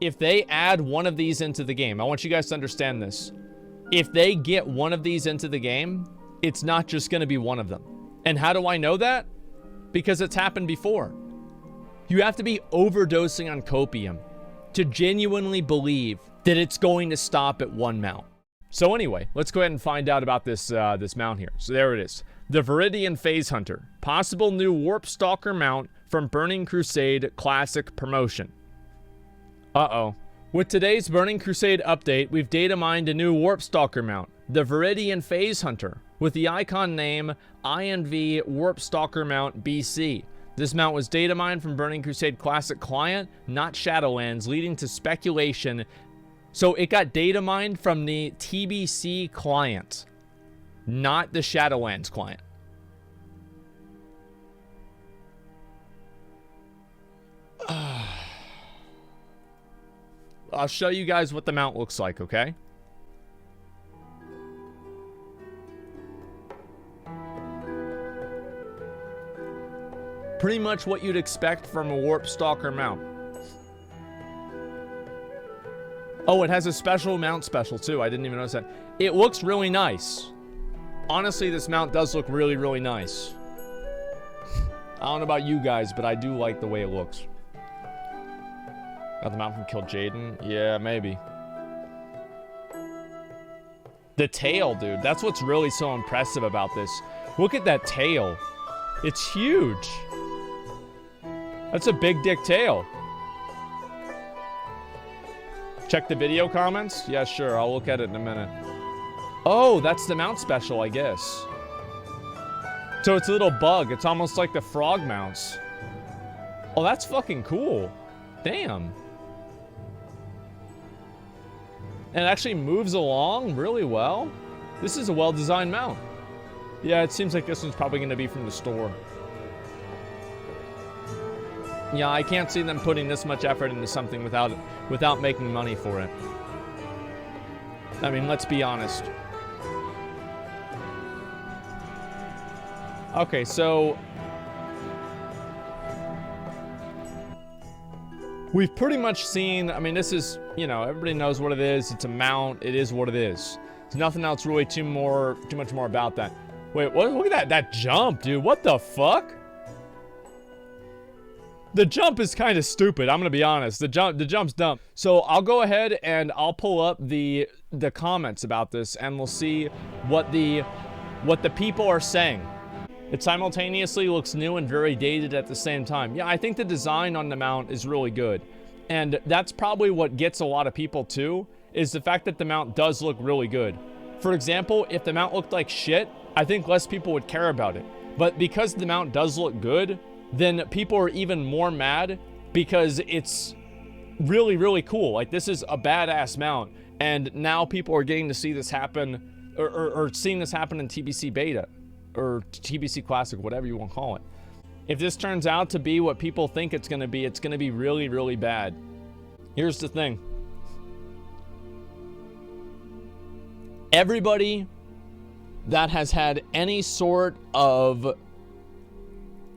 if they add one of these into the game, I want you guys to understand this. If they get one of these into the game, it's not just going to be one of them. And how do I know that? Because it's happened before. You have to be overdosing on copium to genuinely believe that it's going to stop at one mount. So anyway, let's go ahead and find out about this this mount here. So there it is. The Viridian Phase Hunter. Possible new Warp Stalker mount from Burning Crusade Classic promotion. Uh-oh. With today's Burning Crusade update, we've data mined a new Warp Stalker mount, the Viridian Phase Hunter, with the icon name INV Warp Stalker Mount BC. This mount was data mined from Burning Crusade Classic client, not Shadowlands, leading to speculation. So it got data mined from the TBC client, not the Shadowlands client. I'll show you guys what the mount looks like, okay? Pretty much what you'd expect from a Warp Stalker mount. Oh, it has a special mount special too. I didn't even notice that. It looks really nice. Honestly, this mount does look really, really nice. I don't know about you guys, but I do like the way it looks. Got the mount from Kill Jaden? Yeah, maybe. The tail, dude. That's what's really so impressive about this. Look at that tail. It's huge. That's a big dick tail. Check the video comments? Yeah, sure. I'll look at it in a minute. Oh, that's the mount special, I guess. So it's a little bug. It's almost like the frog mounts. Oh, that's fucking cool. Damn. And it actually moves along really well. This is a well-designed mount. Yeah, it seems like this one's probably going to be from the store. Yeah, I can't see them putting this much effort into something without making money for it. I mean, let's be honest. Okay, so we've pretty much seen, I mean, this is, you know, everybody knows what it is. It's a mount. It is what it is. There's nothing else really too much more about that. Wait, what? Look at that jump, dude. What the fuck? The jump is kind of stupid. I'm gonna be honest. The jump's dumb. So I'll go ahead and I'll pull up the comments about this, and we'll see what the people are saying. It simultaneously looks new and very dated at the same time. Yeah, I think the design on the mount is really good. And that's probably what gets a lot of people too, is the fact that the mount does look really good. For example, if the mount looked like shit, I think less people would care about it. But because the mount does look good, then people are even more mad because it's really, really cool. Like, this is a badass mount. And now people are getting to see this happen, or seeing this happen in TBC Beta. Or TBC Classic, whatever you want to call it. If this turns out to be what people think it's going to be really, really bad. Here's the thing. Everybody that has had any sort of...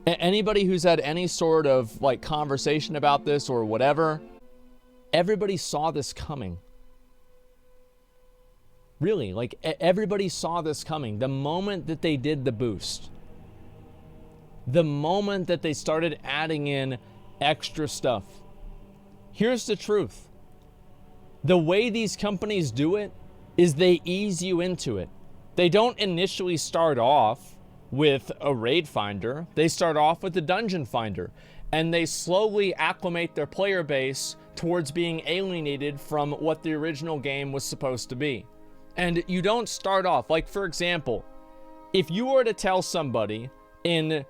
Anybody who's had any sort of, like, conversation about this or whatever, everybody saw this coming. Really, like, everybody saw this coming. The moment that they did the boost, the moment that they started adding in extra stuff. Here's the truth. The way these companies do it is they ease you into it. They don't initially start off with a raid finder. They start off with a dungeon finder, and they slowly acclimate their player base towards being alienated from what the original game was supposed to be. And you don't start off, like, for example, if you were to tell somebody in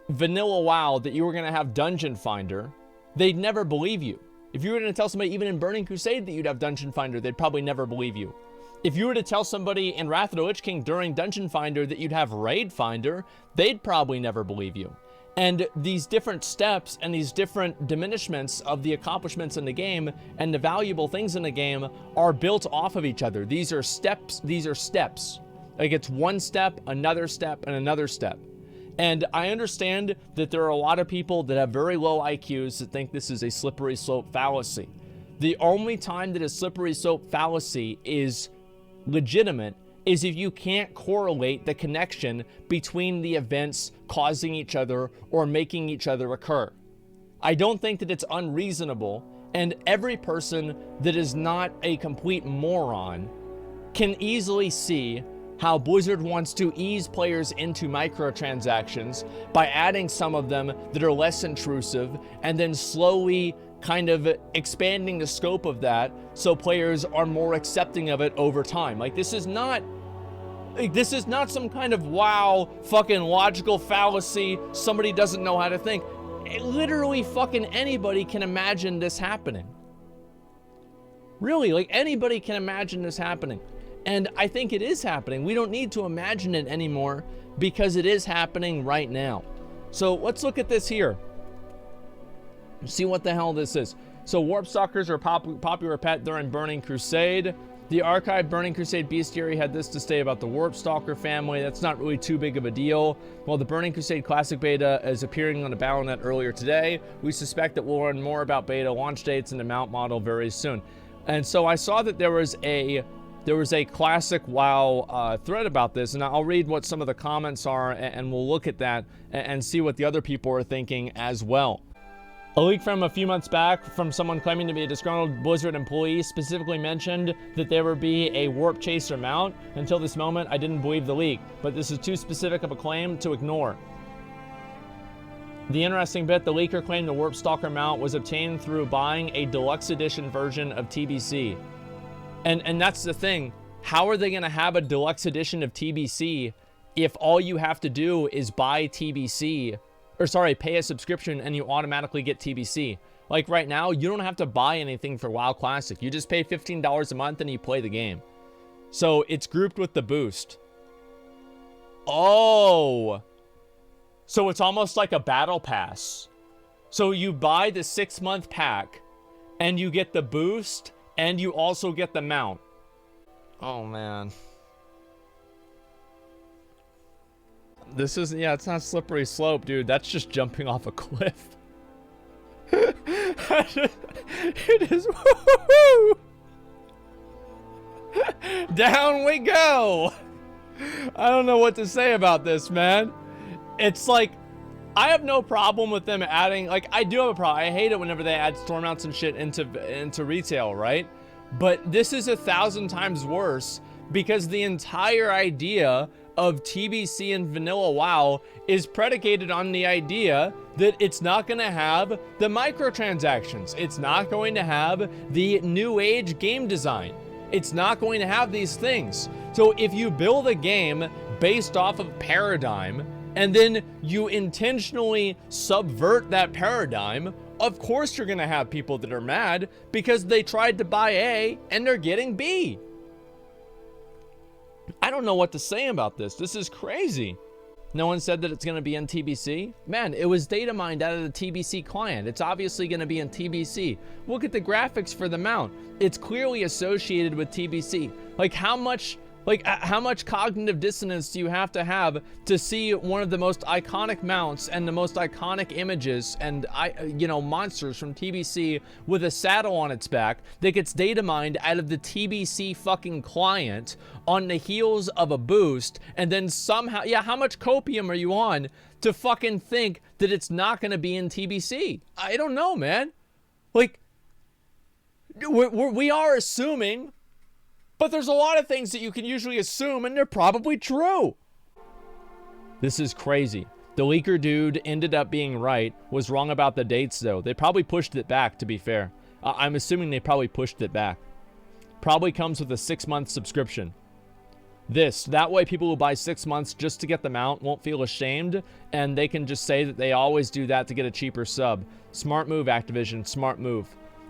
vanilla WoW that you were going to have Dungeon Finder, they'd never believe you. If you were going to tell somebody even in Burning Crusade that you'd have Dungeon Finder, they'd probably never believe you. If you were to tell somebody in Wrath of the Lich King during Dungeon Finder that you'd have Raid Finder, they'd probably never believe you. And these different steps and these different diminishments of the accomplishments in the game and the valuable things in the game are built off of each other. These are steps. Like, it's one step, another step, and another step. And I understand that there are a lot of people that have very low IQs that think this is a slippery slope fallacy. The only time that a slippery slope fallacy is legitimate is if you can't correlate the connection between the events causing each other or making each other occur. I don't think that it's unreasonable, and every person that is not a complete moron can easily see how Blizzard wants to ease players into microtransactions by adding some of them that are less intrusive and then slowly kind of expanding the scope of that so players are more accepting of it over time. Like, this is not some kind of WoW fucking logical fallacy. Somebody doesn't know how to think. Literally fucking anybody can imagine this happening. Really, like, anybody can imagine this happening. And I think it is happening. We don't need to imagine it anymore because it is happening right now. So let's look at this here. See what the hell this is. So Warp Stalkers are a popular pet during Burning Crusade. The archived Burning Crusade bestiary had this to say about the Warp Stalker family. That's not really too big of a deal. While the Burning Crusade Classic Beta is appearing on the Battle.net earlier today, we suspect that we'll learn more about beta launch dates and the mount model very soon. And so I saw that there was a classic WoW thread about this, and I'll read what some of the comments are, and we'll look at that and see what the other people are thinking as well. A leak from a few months back from someone claiming to be a disgruntled Blizzard employee specifically mentioned that there would be a Warp Chaser mount. Until this moment, I didn't believe the leak, but this is too specific of a claim to ignore. The interesting bit, the leaker claimed the Warp Stalker mount was obtained through buying a deluxe edition version of TBC. And that's the thing. How are they going to have a deluxe edition of TBC if all you have to do is buy TBC, or sorry, pay a subscription and you automatically get TBC? Like right now, you don't have to buy anything for WoW Classic. You just pay $15 a month and you play the game. So it's grouped with the boost. Oh, so it's almost like a battle pass. So you buy the 6-month pack and you get the boost and you also get the mount. Oh, man. This isn't, yeah, it's not slippery slope, dude. That's just jumping off a cliff. It is, woo-hoo-hoo! Down we go. I don't know what to say about this, man. It's like, I have no problem with them adding, like, I do have a problem. I hate it whenever they add storm mounts and shit into retail, right? But this is 1,000 times worse because the entire idea of TBC and vanilla WoW is predicated on the idea that it's not going to have the microtransactions. It's not going to have the new age game design. It's not going to have these things. So if you build a game based off of paradigm and then you intentionally subvert that paradigm, of course you're going to have people that are mad because they tried to buy A and they're getting B. I don't know what to say about this. This is crazy. No one said that it's going to be in TBC. Man, it was data mined out of the TBC client. It's obviously going to be in TBC. Look at the graphics for the mount. It's clearly associated with TBC. Like how much cognitive dissonance do you have to see one of the most iconic mounts and the most iconic images and monsters from TBC with a saddle on its back that gets data mined out of the TBC fucking client on the heels of a boost, and then somehow, yeah, how much copium are you on to fucking think that it's not going to be in TBC? I don't know, man. Like, we are assuming. But there's a lot of things that you can usually assume, and they're probably true. This is crazy. The leaker dude ended up being right. Was wrong about the dates, though. They probably pushed it back, to be fair. I'm assuming they probably pushed it back. Probably comes with a 6-month subscription. That way people who buy 6 months just to get the mount won't feel ashamed, and they can just say that they always do that to get a cheaper sub. Smart move, Activision. Smart move.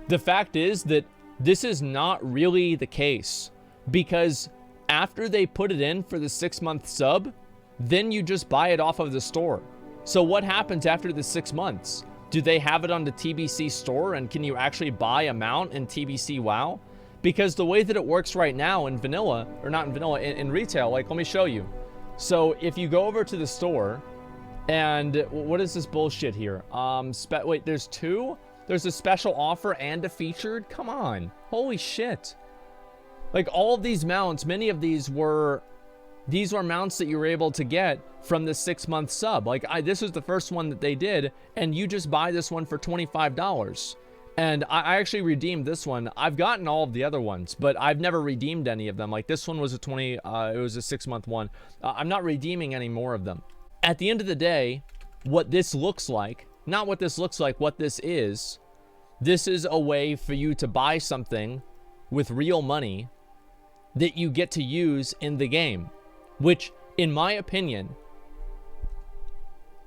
The fact is that this is not really the case. Because after they put it in for the 6-month sub, then you just buy it off of the store. So what happens after the 6 months? Do they have it on the TBC store, and can you actually buy a mount in TBC WoW? Because the way that it works right now in vanilla, or not in vanilla, in retail, like, let me show you. So if you go over to the store, and what is this bullshit here? Wait, there's 2? There's a special offer and a featured. Come on. Holy shit. Like, all of these mounts, many of these were mounts that you were able to get from the 6-month sub. Like, this was the first one that they did, and you just buy this one for $25. And I actually redeemed this one. I've gotten all of the other ones, but I've never redeemed any of them. Like, this one was it was a 6-month one. I'm not redeeming any more of them. At the end of the day, what this looks like, not what this looks like, what this is a way for you to buy something with real money that you get to use in the game, which, in my opinion,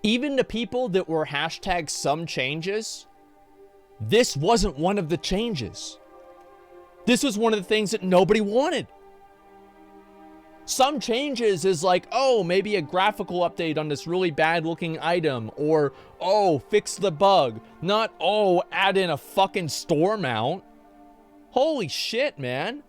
even the people that were hashtag some changes, this wasn't one of the changes. This was one of the things that nobody wanted. Some changes is like, oh, maybe a graphical update on this really bad looking item, or, oh, fix the bug. Not, oh, add in a fucking store mount. Holy shit, man.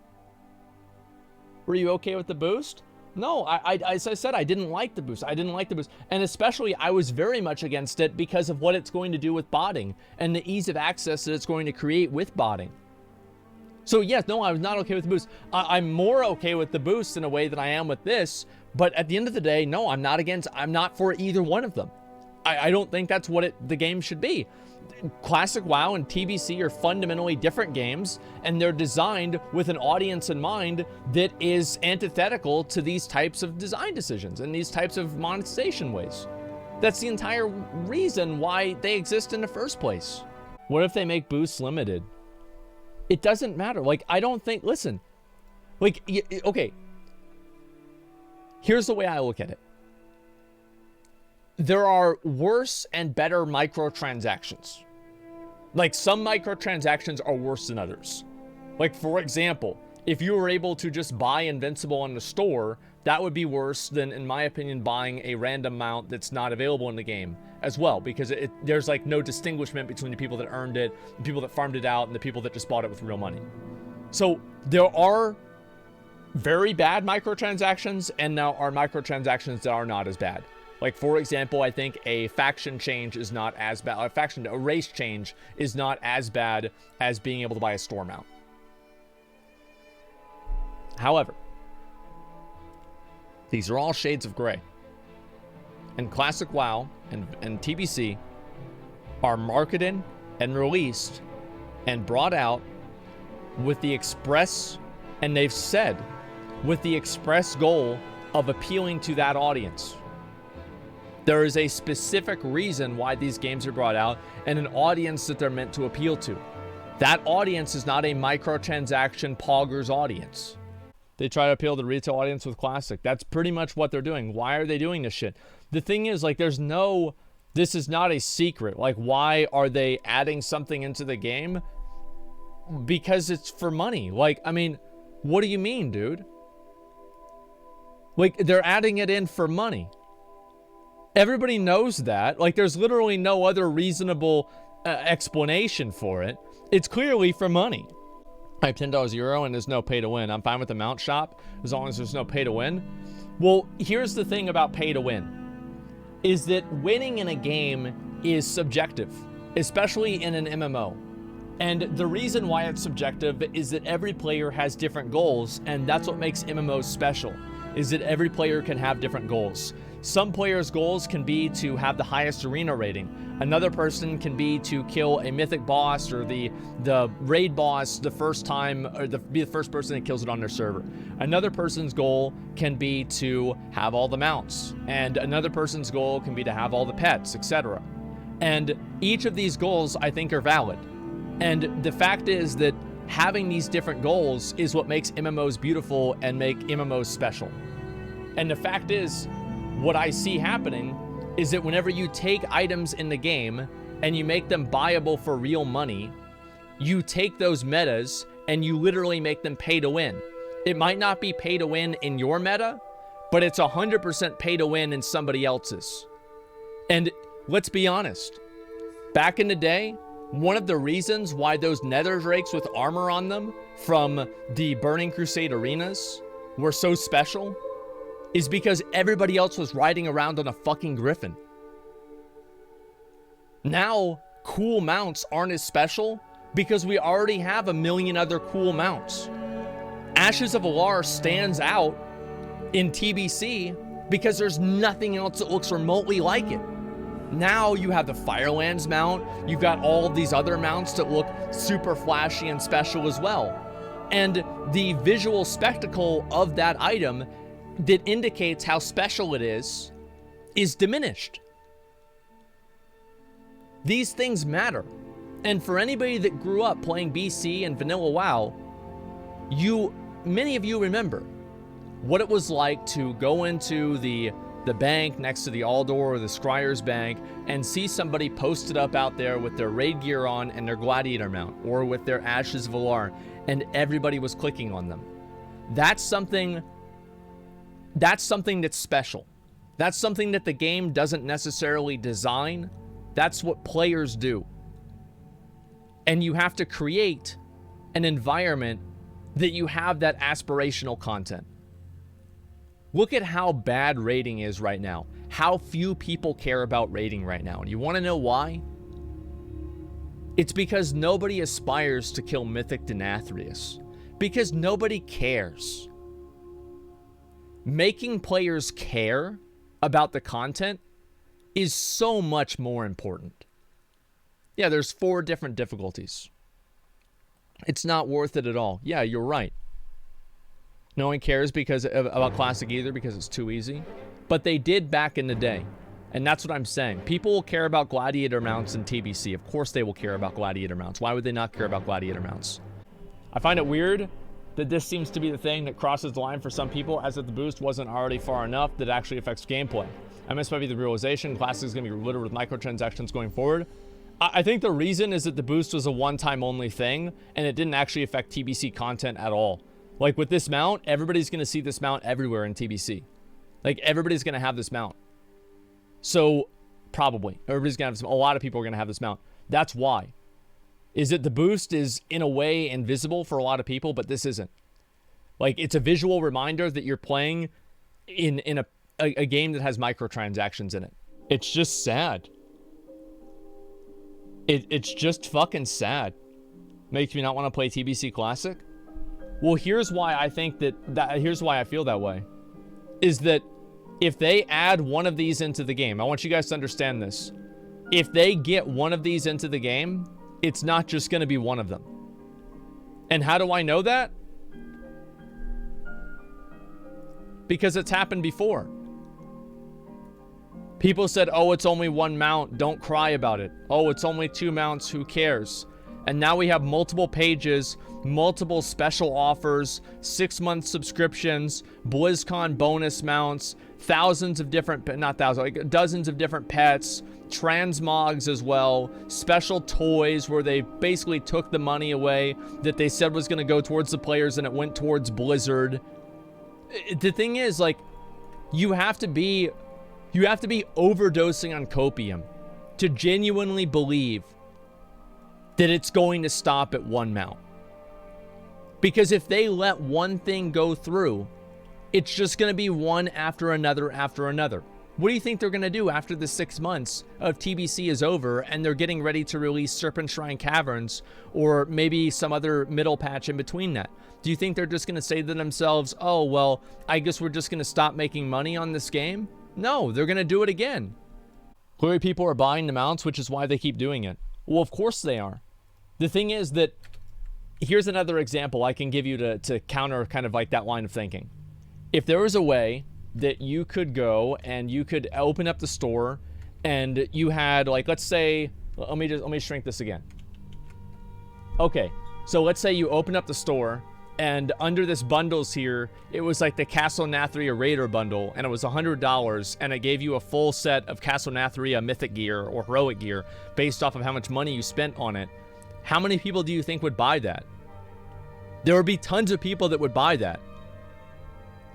Were you okay with the boost? No, as I said, I didn't like the boost. I didn't like the boost. And especially, I was very much against it because of what it's going to do with botting and the ease of access that it's going to create with botting. So yes, no, I was not okay with the boost. I'm more okay with the boost in a way than I am with this. But at the end of the day, no, I'm not for either one of them. I don't think that's what the game should be. Classic WoW and TBC are fundamentally different games, and they're designed with an audience in mind that is antithetical to these types of design decisions and these types of monetization ways. That's the entire reason why they exist in the first place. What if they make boosts limited? It doesn't matter. Like, I don't think, listen, like, okay, here's the way I look at it. There are worse and better microtransactions. Like, some microtransactions are worse than others. Like, for example, if you were able to just buy Invincible in the store, that would be worse than, in my opinion, buying a random mount that's not available in the game as well, because there's like no distinguishment between the people that earned it, the people that farmed it out, and the people that just bought it with real money. So there are very bad microtransactions, and now are microtransactions that are not as bad. Like, for example, I think a faction change is not as bad. A race change is not as bad as being able to buy a store mount. However, these are all shades of gray. And Classic WoW and TBC are marketed and released and brought out with the express, and they've said, with the express goal of appealing to that audience. There is a specific reason why these games are brought out and an audience that they're meant to appeal to. That audience is not a microtransaction poggers audience. They try to appeal to the retail audience with Classic. That's pretty much what they're doing. Why are they doing this shit? The thing is, like, this is not a secret. Like, why are they adding something into the game? Because it's for money. Like, I mean, what do you mean, dude? Like, they're adding it in for money. Everybody knows that. Like, there's literally no other reasonable explanation for it. It's clearly for money. I have $10 euro and there's no pay to win. I'm fine with the mount shop as long as there's no pay to win. Well, here's the thing about pay to win, is that winning in a game is subjective, especially in an MMO. And the reason why it's subjective is that every player has different goals, and that's what makes MMOs special, is that every player can have different goals. Some players' goals can be to have the highest arena rating. Another person can be to kill a mythic boss or the raid boss the first time, or be the first person that kills it on their server. Another person's goal can be to have all the mounts. And another person's goal can be to have all the pets, etc. And each of these goals, I think, are valid. And the fact is that having these different goals is what makes MMOs beautiful and make MMOs special. And the fact is, what I see happening is that whenever you take items in the game and you make them buyable for real money, you take those metas and you literally make them pay to win. It might not be pay to win in your meta, but it's 100% pay to win in somebody else's. And let's be honest, back in the day, one of the reasons why those nether drakes with armor on them from the Burning Crusade arenas were so special is because everybody else was riding around on a fucking griffin. Now, cool mounts aren't as special because we already have a million other cool mounts. Ashes of Alar stands out in TBC because there's nothing else that looks remotely like it. Now you have the Firelands mount, you've got all of these other mounts that look super flashy and special as well. And the visual spectacle of that item that indicates how special it is diminished. These things matter. And for anybody that grew up playing BC and vanilla WoW, many of you remember what it was like to go into the bank next to the Aldor or the Scryer's bank and see somebody posted up out there with their raid gear on and their gladiator mount, or with their Ashes of Alar, and everybody was clicking on them. That's something that's special. That's something that the game doesn't necessarily design. That's what players do. And you have to create an environment that you have that aspirational content. Look at how bad raiding is right now. How few people care about raiding right now. And you want to know why? It's because nobody aspires to kill Mythic Denathrius. Because nobody cares. Making players care about the content is so much more important. Yeah, there's 4 different difficulties. It's not worth it at all. Yeah, you're right. No one cares about Classic either because it's too easy. But they did back in the day. And that's what I'm saying. People will care about gladiator mounts in TBC. Of course they will care about gladiator mounts. Why would they not care about gladiator mounts? I find it weird that this seems to be the thing that crosses the line for some people, as if the boost wasn't already far enough that actually affects gameplay. And this might be the realization. Classic is going to be littered with microtransactions going forward. I think the reason is that the boost was a one-time only thing, and it didn't actually affect TBC content at all. Like with this mount, everybody's going to see this mount everywhere in TBC. Like everybody's going to have this mount. So probably everybody's going to have a lot of people are going to have this mount. That's why. Is that the boost is in a way invisible for a lot of people, but this isn't. Like it's a visual reminder that you're playing in a game that has microtransactions in it. It's just sad. It's just fucking sad. Makes me not want to play TBC Classic. Well, here's why I think here's why I feel that way. Is that if they add one of these into the game, I want you guys to understand this. If they get one of these into the game, it's not just going to be one of them. And how do I know that? Because it's happened before. People said, oh, it's only one mount, don't cry about it. Oh, it's only 2 mounts, who cares? And now we have multiple pages, multiple special offers, 6-month subscriptions, BlizzCon bonus mounts, dozens of different pets, transmogs as well, special toys where they basically took the money away that they said was going to go towards the players and it went towards Blizzard. The thing is, like, you have to be overdosing on copium to genuinely believe that it's going to stop at one mount. Because if they let one thing go through, it's just going to be one after another after another. What do you think they're going to do after the 6 months of TBC is over and they're getting ready to release Serpent Shrine Caverns or maybe some other middle patch in between that? Do you think they're just going to say to themselves, oh, well, I guess we're just going to stop making money on this game? No, they're going to do it again. Clearly people are buying the mounts, which is why they keep doing it. Well, of course they are. The thing is that, here's another example I can give you to counter kind of like that line of thinking. If there was a way that you could go and you could open up the store and you had, like, let's say, let me shrink this again. Okay, so let's say you open up the store and under this bundles here, it was like the Castle Nathria Raider bundle, and it was $100, and it gave you a full set of Castle Nathria mythic gear or heroic gear based off of how much money you spent on it. How many people do you think would buy that? There would be tons of people that would buy that.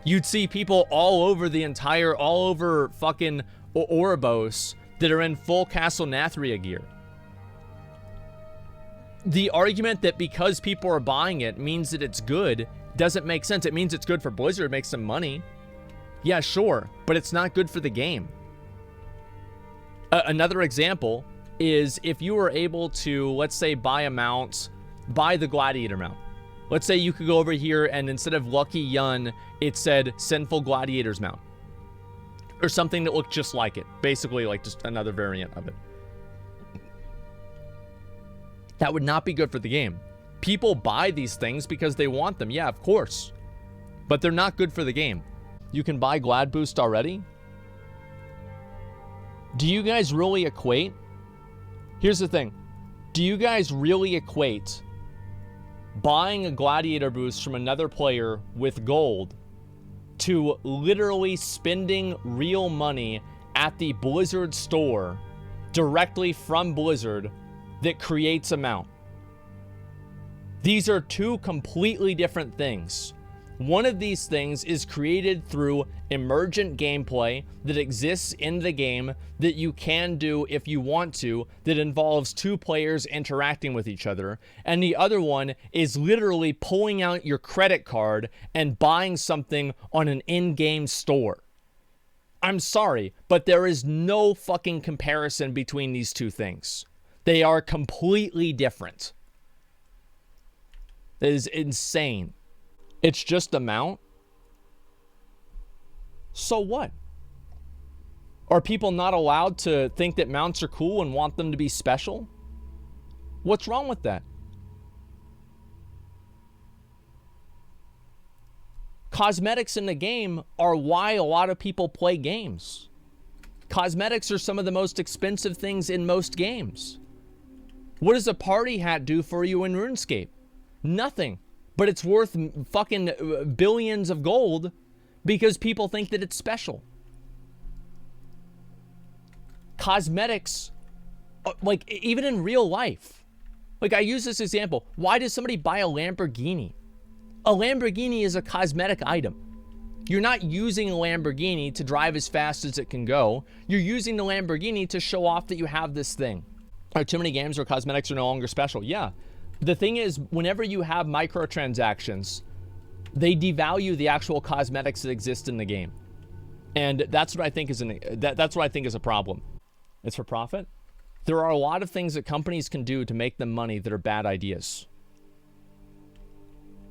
You'd see people all over fucking Ouroboros that are in full Castle Nathria gear. The argument that because people are buying it means that it's good doesn't make sense. It means it's good for Blizzard, makes some money. Yeah, sure, but it's not good for the game. Another example is if you were able to, let's say, buy a mount, buy the Gladiator mount. Let's say you could go over here and instead of Lucky Yun, it said Sinful Gladiator's mount. Or something that looked just like it. Basically, like just another variant of it. That would not be good for the game. People buy these things because they want them. Yeah, of course. But they're not good for the game. You can buy Glad Boost already. Do you guys really equate? Here's the thing. Do you guys really equate buying a Gladiator boost from another player with gold to literally spending real money at the Blizzard store directly from Blizzard that creates a mount? These are two completely different things. One of these things is created through emergent gameplay that exists in the game that you can do if you want to, that involves two players interacting with each other. And the other one is literally pulling out your credit card and buying something on an in-game store. I'm sorry, but there is no fucking comparison between these two things. They are completely different. That is insane. It's just a mount. So what? Are people not allowed to think that mounts are cool and want them to be special? What's wrong with that? Cosmetics in the game are why a lot of people play games. Cosmetics are some of the most expensive things in most games. What does a party hat do for you in RuneScape? Nothing. But it's worth fucking billions of gold because people think that it's special. Cosmetics, like even in real life. Like I use this example. Why does somebody buy a Lamborghini? A Lamborghini is a cosmetic item. You're not using a Lamborghini to drive as fast as it can go. You're using the Lamborghini to show off that you have this thing. Are there too many games where cosmetics are no longer special? Yeah. The thing is, whenever you have microtransactions, they devalue the actual cosmetics that exist in the game, and that's what I think is that's what I think is a problem. It's for profit. There are a lot of things that companies can do to make them money that are bad ideas.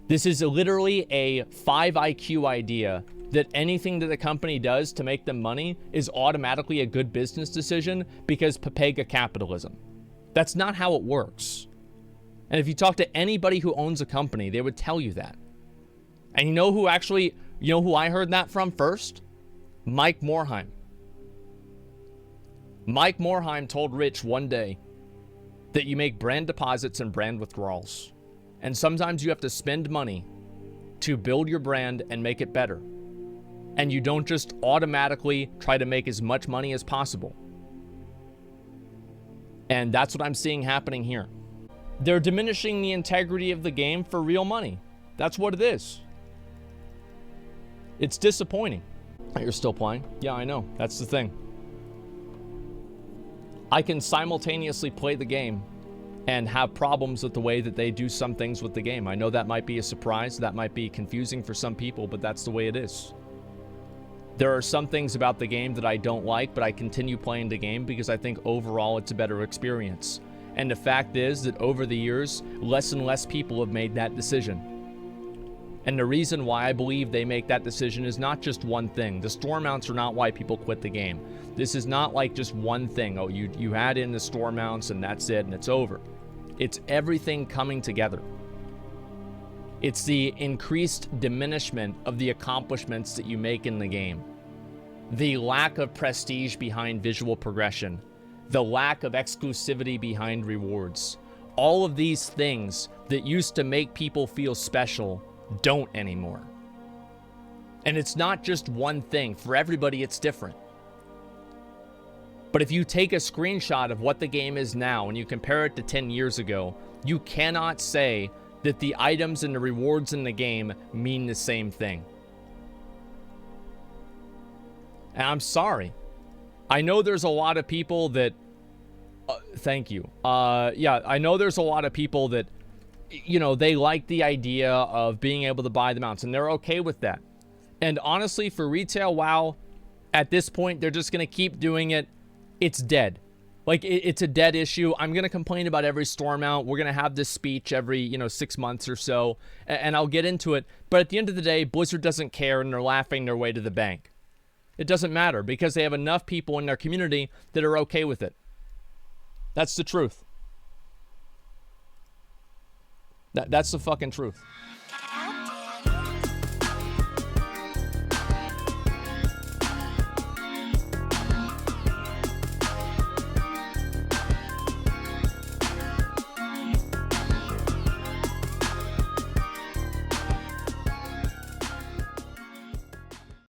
This is literally a 5 IQ idea that anything that the company does to make them money is automatically a good business decision because Papega capitalism. That's not how it works. And if you talk to anybody who owns a company, they would tell you that. And you know who I heard that from first? Mike Morheim. Mike Morheim told Rich one day that you make brand deposits and brand withdrawals. And sometimes you have to spend money to build your brand and make it better. And you don't just automatically try to make as much money as possible. And that's what I'm seeing happening here. They're diminishing the integrity of the game for real money. That's what it is. It's disappointing. You're still playing? Yeah, I know. That's the thing. I can simultaneously play the game and have problems with the way that they do some things with the game. I know that might be a surprise. That might be confusing for some people, but that's the way it is. There are some things about the game that I don't like, but I continue playing the game because I think overall it's a better experience. And the fact is that over the years, less and less people have made that decision. And the reason why I believe they make that decision is not just one thing. The store mounts are not why people quit the game. This is not like just one thing. Oh, you add in the store mounts and that's it and it's over. It's everything coming together. It's the increased diminishment of the accomplishments that you make in the game. The lack of prestige behind visual progression. The lack of exclusivity behind rewards. All of these things that used to make people feel special don't anymore. And it's not just one thing. For everybody, it's different. But if you take a screenshot of what the game is now and you compare it to 10 years ago, you cannot say that the items and the rewards in the game mean the same thing. And I'm sorry. I know there's a lot of people that thank you. Yeah, I know there's a lot of people that, you know, they like the idea of being able to buy the mounts, and they're okay with that. And honestly, for retail WoW, at this point, they're just going to keep doing it. It's dead. Like, it's a dead issue. I'm going to complain about every storm out. We're going to have this speech every, 6 months or so, and I'll get into it. But at the end of the day, Blizzard doesn't care, and they're laughing their way to the bank. It doesn't matter because they have enough people in their community that are okay with it. That's the truth. That's the fucking truth.